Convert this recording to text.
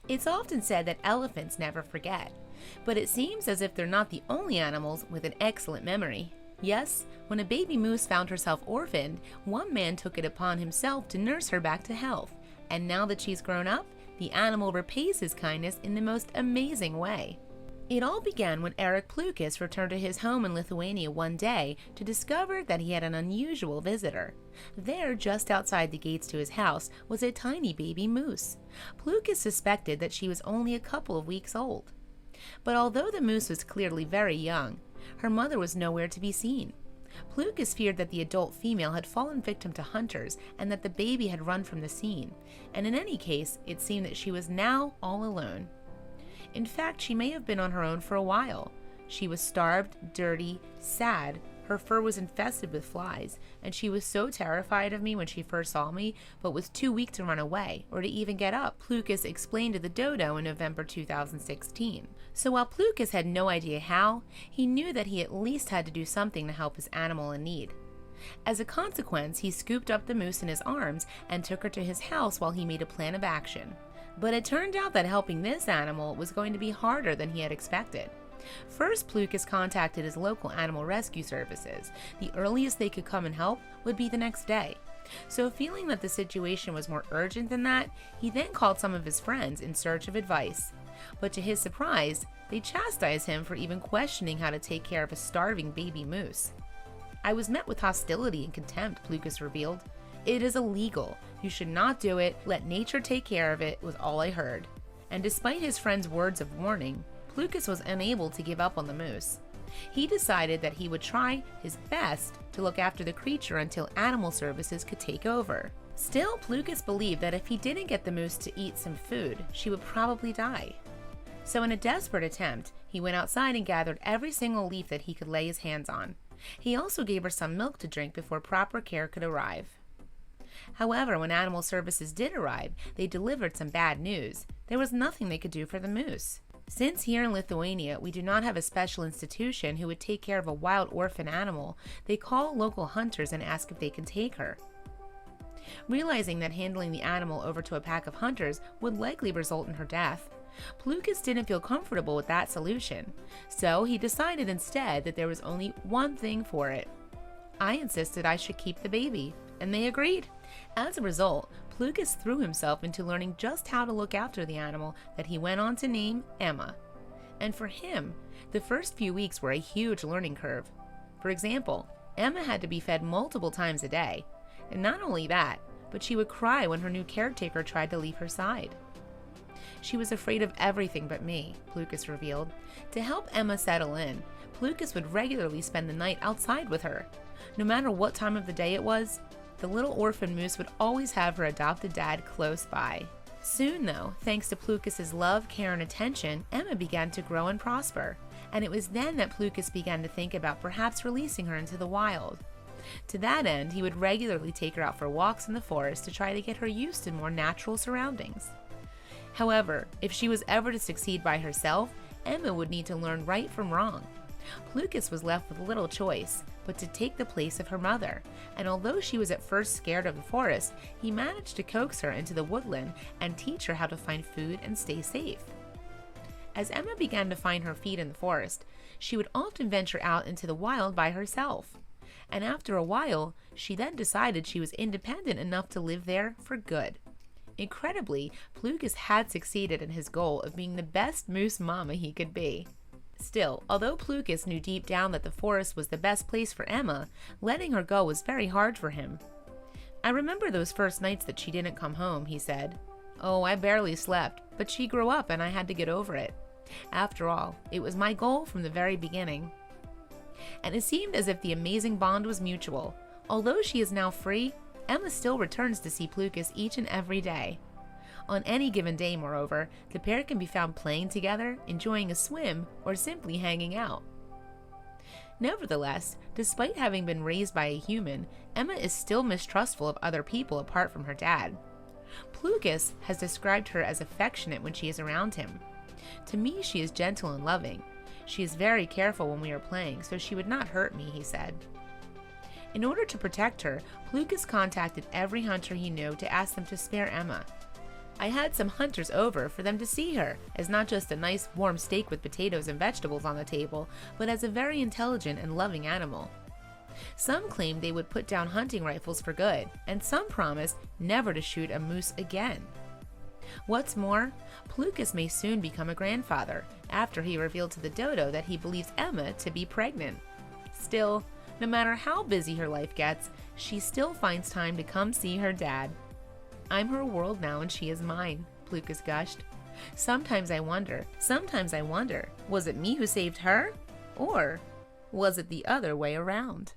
It's often said that elephants never forget, but it seems as if they're not the only animals with an excellent memory. Yes, when a baby moose found herself orphaned, one man took it upon himself to nurse her back to health, and now that she's grown up, the animal repays his kindness in the most amazing way. It all began when Erikas Plucas returned to his home in Lithuania one day to discover that he had an unusual visitor. There, just outside the gates to his house, was a tiny baby moose. Plucas suspected that she was only a couple of weeks old. But although the moose was clearly very young, her mother was nowhere to be seen. Plucas feared that the adult female had fallen victim to hunters and that the baby had run from the scene, and in any case, it seemed that she was now all alone. In fact, she may have been on her own for a while. She was starved, dirty, sad, her fur was infested with flies, and she was so terrified of me when she first saw me, but was too weak to run away, or to even get up, Plucas explained to the dodo in November 2016. So while Plucas had no idea how, he knew that he at least had to do something to help his animal in need. As a consequence, he scooped up the moose in his arms and took her to his house while he made a plan of action. But it turned out that helping this animal was going to be harder than he had expected. First, Plucas contacted his local animal rescue services. The earliest they could come and help would be the next day. So feeling that the situation was more urgent than that, he then called some of his friends in search of advice. But to his surprise, they chastised him for even questioning how to take care of a starving baby moose. "I was met with hostility and contempt," Plucas revealed. "It is illegal. You should not do it. Let nature take care of it," was all I heard. And despite his friend's words of warning, Plucas was unable to give up on the moose. He decided that he would try his best to look after the creature until animal services could take over. Still, Plucas believed that if he didn't get the moose to eat some food, she would probably die. So in a desperate attempt, he went outside and gathered every single leaf that he could lay his hands on. He also gave her some milk to drink before proper care could arrive. However, when animal services did arrive, they delivered some bad news. There was nothing they could do for the moose. Since here in Lithuania, we do not have a special institution who would take care of a wild orphan animal, they call local hunters and ask if they can take her. Realizing that handling the animal over to a pack of hunters would likely result in her death, Plucas didn't feel comfortable with that solution, so he decided instead that there was only one thing for it. "I insisted I should keep the baby," and they agreed. As a result, Plucas threw himself into learning just how to look after the animal that he went on to name Emma. And for him, the first few weeks were a huge learning curve. For example, Emma had to be fed multiple times a day. And not only that, but she would cry when her new caretaker tried to leave her side. "She was afraid of everything but me," Plucas revealed. To help Emma settle in, Plucas would regularly spend the night outside with her. No matter what time of the day it was, the little orphan moose would always have her adopted dad close by. Soon though, thanks to Plucas's love, care, and attention, Emma began to grow and prosper. And it was then that Plucas began to think about perhaps releasing her into the wild. To that end, he would regularly take her out for walks in the forest to try to get her used to more natural surroundings. However, if she was ever to succeed by herself, Emma would need to learn right from wrong. Plucas was left with little choice but to take the place of her mother, and although she was at first scared of the forest, he managed to coax her into the woodland and teach her how to find food and stay safe. As Emma began to find her feet in the forest, she would often venture out into the wild by herself. And after a while, she then decided she was independent enough to live there for good. Incredibly, Plucas had succeeded in his goal of being the best moose mama he could be. Still, although Plucas knew deep down that the forest was the best place for Emma, letting her go was very hard for him. "I remember those first nights that she didn't come home," he said. "Oh, I barely slept, but she grew up and I had to get over it. After all, it was my goal from the very beginning." And it seemed as if the amazing bond was mutual. Although she is now free, Emma still returns to see Plucas each and every day. On any given day, moreover, the pair can be found playing together, enjoying a swim, or simply hanging out. Nevertheless, despite having been raised by a human, Emma is still mistrustful of other people apart from her dad. Plucas has described her as affectionate when she is around him. "To me, she is gentle and loving. She is very careful when we are playing, so she would not hurt me, he said. In order to protect her, Plucas contacted every hunter he knew to ask them to spare Emma. I had some hunters over for them to see her, as not just a nice warm steak with potatoes and vegetables on the table, but as a very intelligent and loving animal. Some claimed they would put down hunting rifles for good, and some promised never to shoot a moose again. What's more, Plucas may soon become a grandfather, after he revealed to the dodo that he believes Emma to be pregnant. Still, no matter how busy her life gets, she still finds time to come see her dad. I'm her world now and she is mine, Plucas gushed. Sometimes I wonder, was it me who saved her? Or was it the other way around?